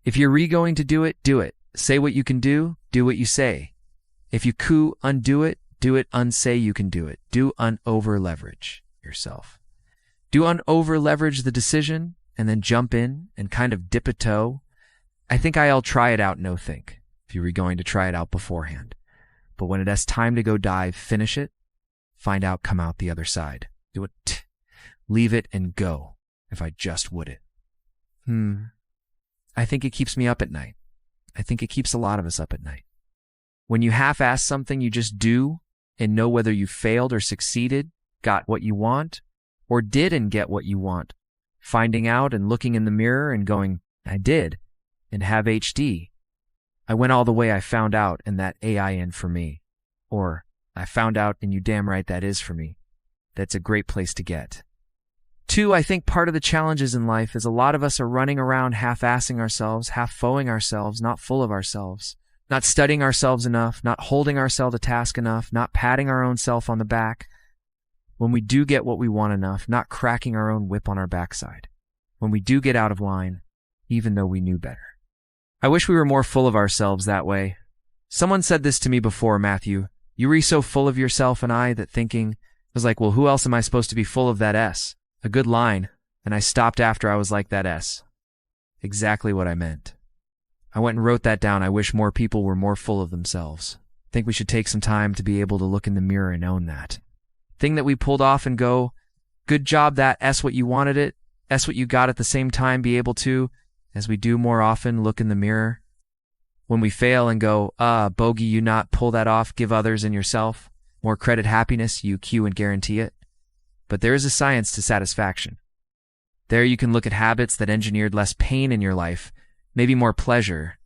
If you're going to do it, do it. Say what you can do what you say. If you undo it, unsay you can do it. Do over-leverage yourself. Do over-leverage the decision and then jump in and kind of dip a toe. I think I'll try it out, no think, if you were going to try it out beforehand. But when it has time to go dive, finish it, find out, come out the other side. Do it, leave it and go, if I just would it. I think it keeps me up at night. I think it keeps a lot of us up at night. When you half-ass something, you just do and know whether you failed or succeeded, got what you want, or didn't get what you want. Finding out and looking in the mirror and going, I did, and have HD. I went all the way, I found out, and that AIN for me. Or, I found out, and you damn right that is for me. That's a great place to get. 2, I think part of the challenges in life is a lot of us are running around half-assing ourselves, half-foeing ourselves, not full of ourselves, not studying ourselves enough, not holding ourselves to task enough, not patting our own self on the back. When we do get what we want enough, not cracking our own whip on our backside. When we do get out of line, even though we knew better. I wish we were more full of ourselves that way. Someone said this to me before, Matthew. You were so full of yourself and I that thinking, I was like, well, who else am I supposed to be full of that S? A good line, and I stopped after I was like that S. Exactly what I meant. I went and wrote that down. I wish more people were more full of themselves. I think we should take some time to be able to look in the mirror and own that. Thing that we pulled off and go, good job, that S what you wanted it, S what you got at the same time, be able to, as we do more often, look in the mirror. When we fail and go, bogey, you not pull that off, give others and yourself more credit, happiness, you cue and guarantee it. But there is a science to satisfaction. There you can look at habits that engineered less pain in your life, maybe more pleasure,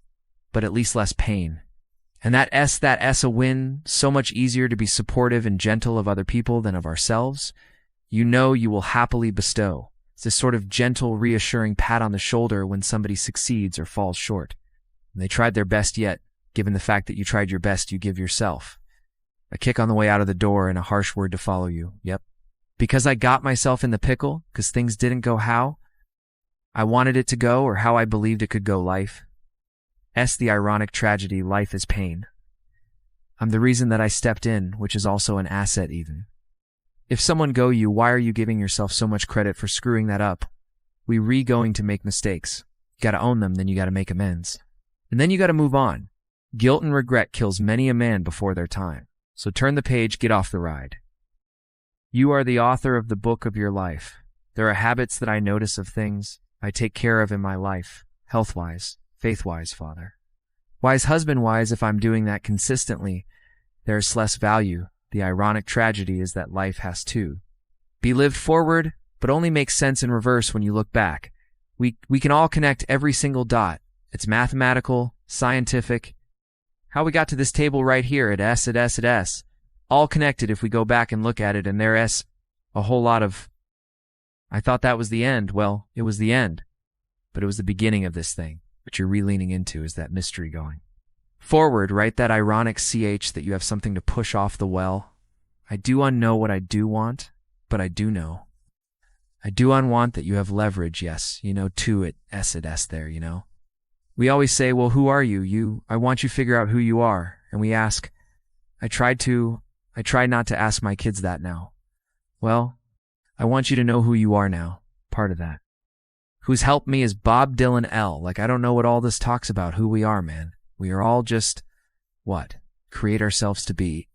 but at least less pain. And that S a win, so much easier to be supportive and gentle of other people than of ourselves. You know you will happily bestow. It's this sort of gentle, reassuring pat on the shoulder when somebody succeeds or falls short. And they tried their best yet, given the fact that you tried your best you give yourself. A kick on the way out of the door and a harsh word to follow you. Yep. Because I got myself in the pickle, because things didn't go how I wanted it to go or how I believed it could go life. S the ironic tragedy, life is pain. I'm the reason that I stepped in, which is also an asset even. If someone go you, why are you giving yourself so much credit for screwing that up? We going to make mistakes. You gotta own them, then you gotta make amends. And then you gotta move on. Guilt and regret kills many a man before their time. So turn the page, get off the ride. You are the author of the book of your life. There are habits that I notice of things I take care of in my life, health-wise, faith-wise, Father. Wise husband-wise, if I'm doing that consistently, there's less value. The ironic tragedy is that life has to be lived forward, but only makes sense in reverse when you look back. We can all connect every single dot. It's mathematical, scientific. How we got to this table right here at S. All connected if we go back and look at it, and there's a whole lot of, I thought that was the end. Well, it was the end, but it was the beginning of this thing, which you're re-leaning into is that mystery going. Forward, write that ironic CH that you have something to push off the well. I do unknow what I do want, but I do know. I do unwant that you have leverage, yes, to it, S there, We always say, well, who are you? I want you to figure out who you are. And we ask, I try not to ask my kids that now. Well, I want you to know who you are now, part of that. Who's helped me is Bob Dylan L. Like, I don't know what all this talks about, who we are, man. We are all just, create ourselves to be.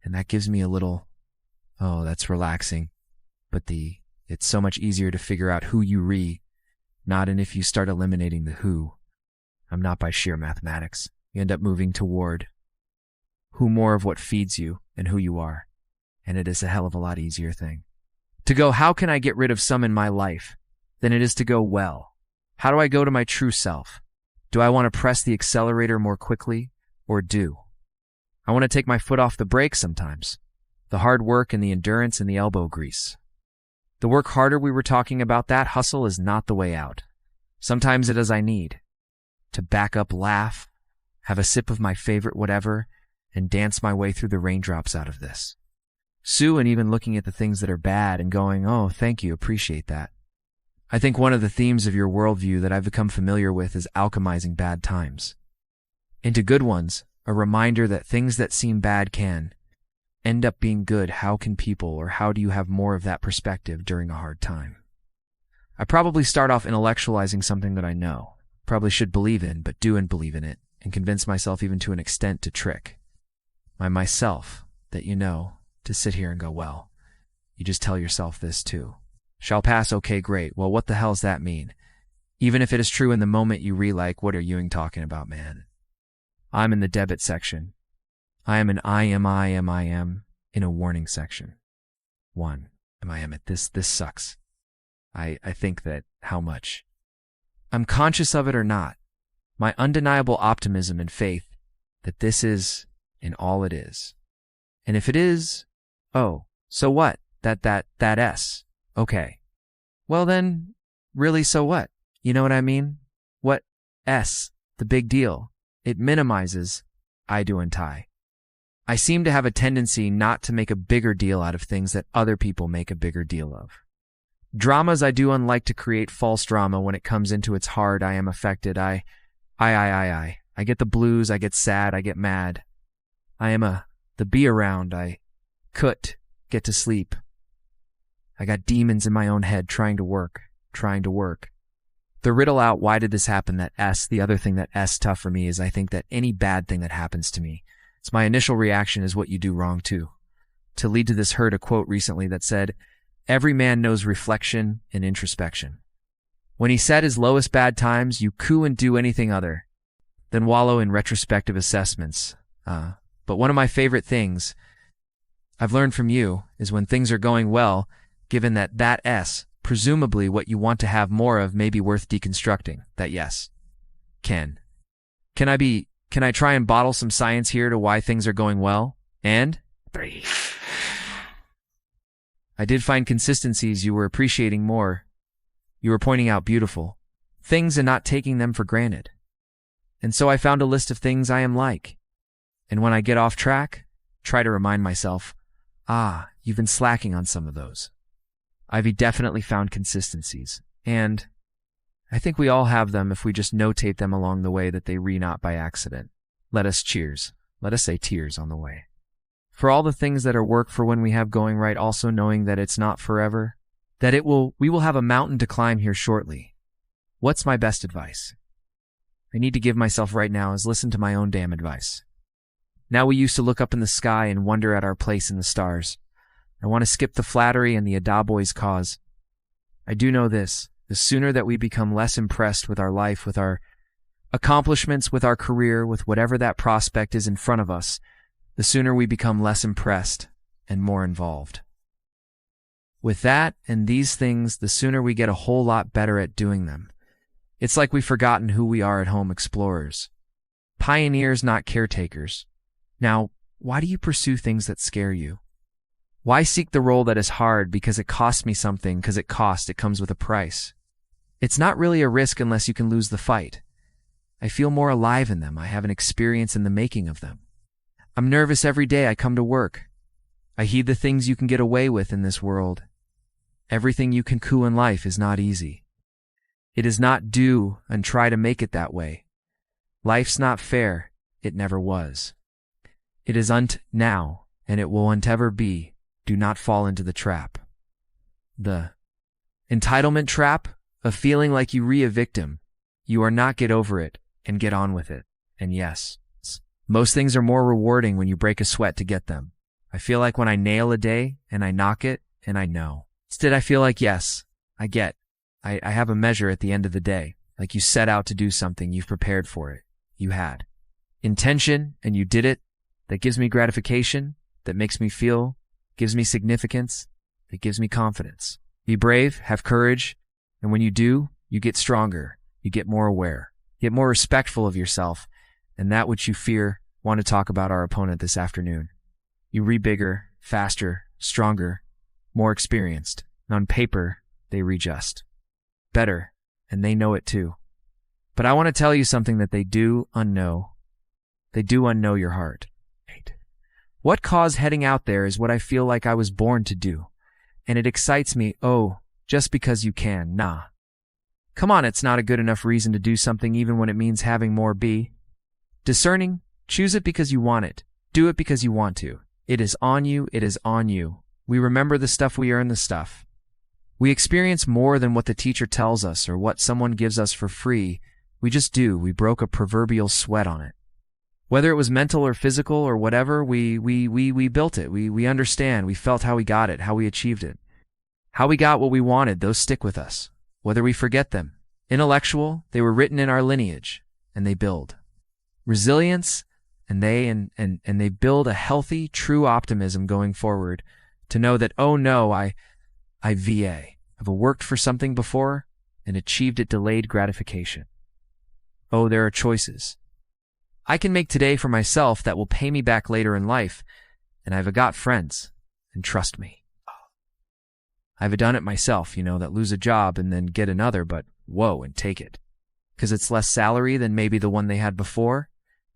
And that gives me a little, that's relaxing. But it's so much easier to figure out who you not in if you start eliminating the who. I'm not by sheer mathematics. You end up moving toward who more of what feeds you and who you are. And it is a hell of a lot easier thing. To go, how can I get rid of some in my life? Than it is to go, well, how do I go to my true self? Do I want to press the accelerator more quickly, or do? I want to take my foot off the brake sometimes. The hard work and the endurance and the elbow grease. The work harder we were talking about, that hustle is not the way out. Sometimes it is I need. To back up, laugh, have a sip of my favorite whatever, and dance my way through the raindrops out of this. Sue and even looking at the things that are bad and going, oh, thank you, appreciate that. I think one of the themes of your worldview that I've become familiar with is alchemizing bad times into good ones, a reminder that things that seem bad can end up being good. How can people, or how do you have more of that perspective during a hard time? I probably start off intellectualizing something that I know, probably should believe in, but do and believe in it, and convince myself even to an extent to trick myself that to sit here and go, well, you just tell yourself this too. Shall pass, okay, great. Well, what the hell does that mean? Even if it is true in the moment, you like, what are you talking about, man? I'm in the debit section. I am an I am in a warning section. I am at this sucks. I think that how much I'm conscious of it or not, my undeniable optimism and faith that this is in all it is. And if it is, oh, so what? That S. Okay. Well then, really, so what? You know what I mean? What S? The big deal. It minimizes I do and tie. I seem to have a tendency not to make a bigger deal out of things that other people make a bigger deal of. Dramas I do unlike to create false drama when it comes into its hard. I am affected. I get the blues. I get sad. I get mad. I am the be around. I could get to sleep. I got demons in my own head trying to work. The riddle out, why did this happen? That S, the other thing that S tough for me is I think that any bad thing that happens to me, it's my initial reaction is what you do wrong too. To lead to this, heard a quote recently that said, every man knows reflection and introspection. When he said his lowest bad times, you couldn't do anything other than wallow in retrospective assessments. But one of my favorite things I've learned from you is when things are going well, given that S, presumably what you want to have more of, may be worth deconstructing. That yes. Can I try and bottle some science here to why things are going well? And 3. I did find consistencies you were appreciating more. You were pointing out beautiful things and not taking them for granted. And so I found a list of things I am like. And when I get off track, try to remind myself, you've been slacking on some of those. I've definitely found consistencies, and I think we all have them if we just notate them along the way that they not by accident. Let us say tears on the way. For all the things that are work for when we have going right, also knowing that it's not forever, that we will have a mountain to climb here shortly. What's my best advice? I need to give myself right now is listen to my own damn advice. Now we used to look up in the sky and wonder at our place in the stars. I want to skip the flattery and the Adaboy's cause. I do know this, the sooner that we become less impressed with our life, with our accomplishments, with our career, with whatever that prospect is in front of us, the sooner we become less impressed and more involved. With that and these things, the sooner we get a whole lot better at doing them. It's like we've forgotten who we are at home, explorers. Pioneers, not caretakers. Now, why do you pursue things that scare you? Why seek the role that is hard because it costs me something, because it comes with a price? It's not really a risk unless you can lose the fight. I feel more alive in them. I have an experience in the making of them. I'm nervous every day I come to work. I heed the things you can get away with in this world. Everything you can coup in life is not easy. It is not do and try to make it that way. Life's not fair. It never was. It is now, and it will ever be. Do not fall into the trap. The entitlement trap of feeling like you a victim. You are not. Get over it and get on with it. And yes, most things are more rewarding when you break a sweat to get them. I feel like when I nail a day and I knock it and I know. Instead, I feel like, yes, I have a measure at the end of the day. Like you set out to do something, you've prepared for it. You had intention and you did it. That gives me gratification. That makes me feel. Gives me significance. It gives me confidence. Be brave, have courage, and when you do, you get stronger. You get more aware. Get more respectful of yourself, and that which you fear. Want to talk about our opponent this afternoon. You bigger, faster, stronger, more experienced. And on paper, they just better, and they know it too. But I want to tell you something that they do unknow. They do unknow your heart. What caused heading out there is what I feel like I was born to do. And it excites me, just because you can, nah. Come on, it's not a good enough reason to do something even when it means having more be. Discerning, choose it because you want it. Do it because you want to. It is on you, it is on you. We remember the stuff, we earn the stuff. We experience more than what the teacher tells us or what someone gives us for free. We just do. We broke a proverbial sweat on it. Whether it was mental or physical or whatever, we built it. We understand. We felt how we got it, how we achieved it. How we got what we wanted, those stick with us, whether we forget them. Intellectual, they were written in our lineage, and they build. Resilience, and they build a healthy, true optimism going forward to know that, oh no, I've worked for something before and achieved it delayed gratification. Oh, there are choices I can make today for myself that will pay me back later in life, and I've got friends, and trust me. I've done it myself, that lose a job and then get another, but whoa, and take it. Because it's less salary than maybe the one they had before,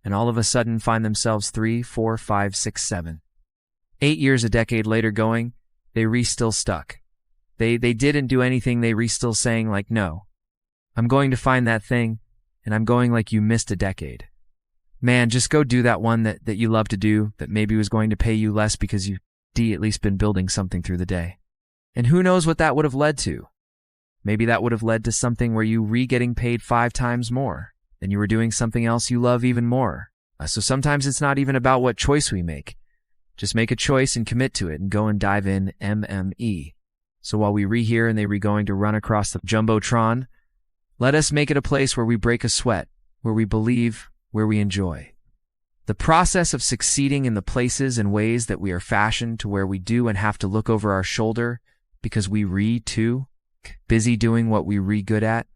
and all of a sudden find themselves 3, 4, 5, 6, 7, 8 years, a decade later going, they still stuck. They didn't do anything, they still saying like, no, I'm going to find that thing, and I'm going like you missed a decade. Man, just go do that one that you love to do that maybe was going to pay you less because you've at least been building something through the day. And who knows what that would have led to? Maybe that would have led to something where you getting paid 5 times more, and you were doing something else you love even more. So sometimes it's not even about what choice we make. Just make a choice and commit to it and go and dive in MME. So while we here and they going to run across the Jumbotron, let us make it a place where we break a sweat, where we believe, where we enjoy. The process of succeeding in the places and ways that we are fashioned to where we do and have to look over our shoulder because we too, busy doing what we good at,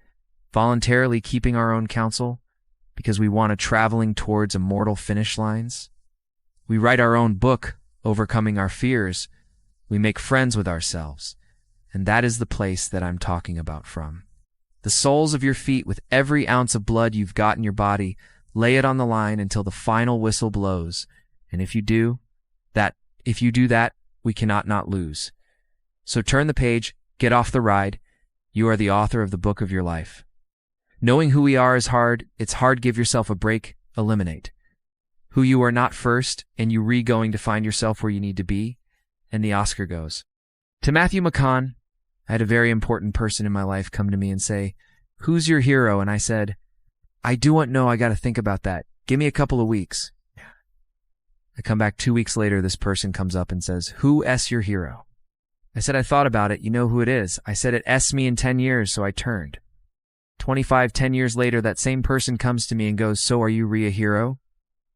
voluntarily keeping our own counsel because we want to traveling towards immortal finish lines. We write our own book, overcoming our fears. We make friends with ourselves. And that is the place that I'm talking about from. The soles of your feet with every ounce of blood you've got in your body, lay it on the line until the final whistle blows. And if you do that, we cannot not lose. So turn the page, get off the ride. You are the author of the book of your life. Knowing who we are is hard. It's hard. Give yourself a break. Eliminate who you are not first, and you going to find yourself where you need to be. And the Oscar goes to Matthew McConaughey. I had a very important person in my life come to me and say, "Who's your hero?" And I said, "I don't know. I got to think about that. Give me a couple of weeks." I come back 2 weeks later. This person comes up and says, "Who's your hero?" I said, "I thought about it. You know who it is." I said, "It S me in 10 years, so I turned." 10 years later, that same person comes to me and goes, "So are you a hero?"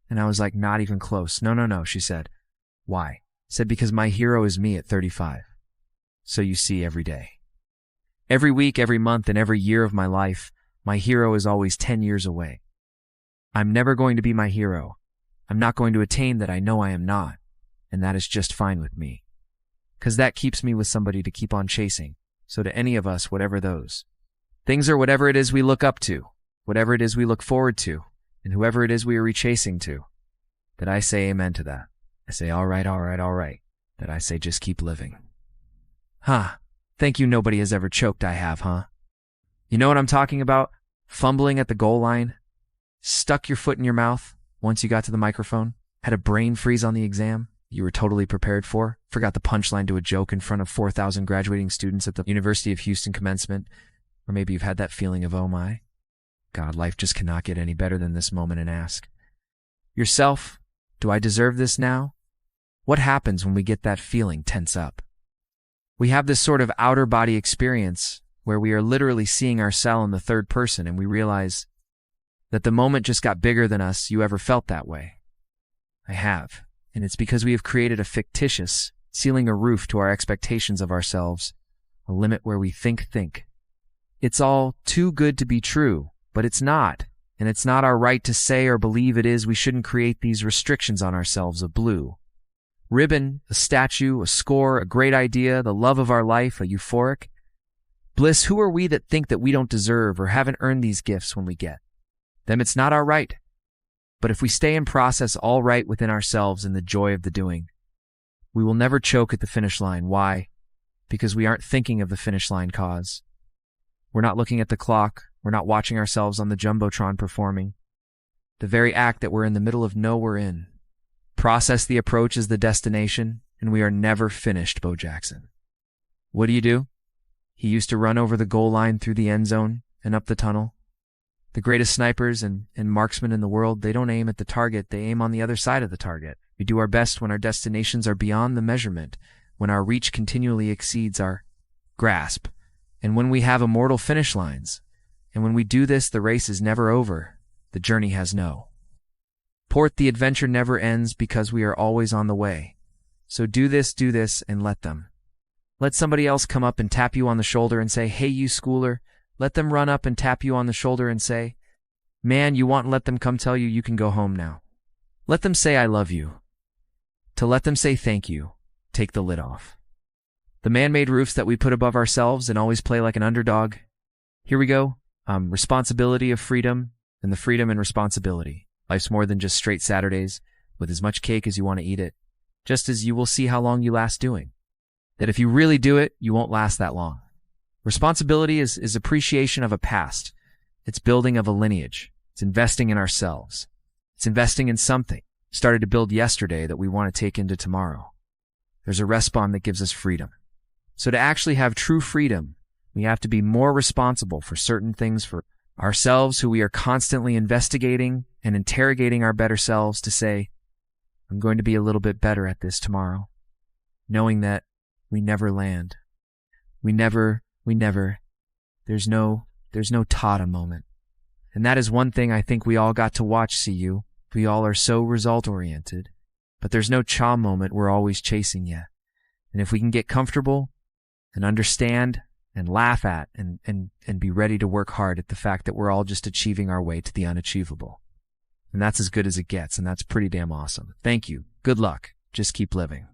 And I was like, "Not even close." No, she said. "Why?" I said, "Because my hero is me at 35. So you see, every day, every week, every month, and every year of my life, my hero is always 10 years away. I'm never going to be my hero. I'm not going to attain that. I know I am not. And that is just fine with me. Because that keeps me with somebody to keep on chasing. So to any of us, whatever those things are, whatever it is we look up to, whatever it is we look forward to, and whoever it is we are chasing to, that I say amen to that. I say, all right. That I say, just keep living. Thank you. Nobody has ever choked. I have, huh? You know what I'm talking about? Fumbling at the goal line, stuck your foot in your mouth once you got to the microphone, had a brain freeze on the exam you were totally prepared for, forgot the punchline to a joke in front of 4,000 graduating students at the University of Houston commencement, or maybe you've had that feeling of, oh my, God, life just cannot get any better than this moment, and ask yourself, do I deserve this now? What happens when we get that feeling tense up? We have this sort of outer body experience where we are literally seeing ourselves in the third person, and we realize that the moment just got bigger than us. You ever felt that way? I have. And it's because we have created a fictitious, ceiling a roof to our expectations of ourselves, a limit where we think. It's all too good to be true, but it's not. And it's not our right to say or believe it is. We shouldn't create these restrictions on ourselves of blue ribbon, a statue, a score, a great idea, the love of our life, a euphoric bliss. Who are we that think that we don't deserve or haven't earned these gifts when we get them? It's not our right. But if we stay in process all right within ourselves in the joy of the doing, we will never choke at the finish line. Why? Because we aren't thinking of the finish line cause. We're not looking at the clock. We're not watching ourselves on the Jumbotron performing. The very act that we're in the middle of we're in. Process the approach as the destination, and we are never finished, Bo Jackson. What do? He used to run over the goal line through the end zone and up the tunnel. The greatest snipers and marksmen in the world, they don't aim at the target, they aim on the other side of the target. We do our best when our destinations are beyond the measurement, when our reach continually exceeds our grasp, and when we have immortal finish lines. And when we do this, the race is never over. The journey has no port. The adventure never ends because we are always on the way. So do this, and let them. Let somebody else come up and tap you on the shoulder and say, hey, you schooler. Let them run up and tap you on the shoulder and say, man, you want, and let them come tell you can go home now. Let them say, I love you. To let them say thank you, take the lid off. The man-made roofs that we put above ourselves and always play like an underdog. Here we go. Responsibility of freedom and the freedom and responsibility. Life's more than just straight Saturdays with as much cake as you want to eat it, just as you will see how long you last doing. That if you really do it, you won't last that long. Responsibility is appreciation of a past. It's building of a lineage. It's investing in ourselves. It's investing in something started to build yesterday that we want to take into tomorrow. There's a respawn that gives us freedom. So to actually have true freedom, we have to be more responsible for certain things for ourselves, who we are constantly investigating and interrogating our better selves to say, I'm going to be a little bit better at this tomorrow, knowing that we never land. We never, there's no Tata moment. And that is one thing I think we all got to watch, CU. We all are so result-oriented, but there's no cha moment we're always chasing yet. And if we can get comfortable and understand and laugh at and be ready to work hard at the fact that we're all just achieving our way to the unachievable. And that's as good as it gets, and that's pretty damn awesome. Thank you. Good luck. Just keep living.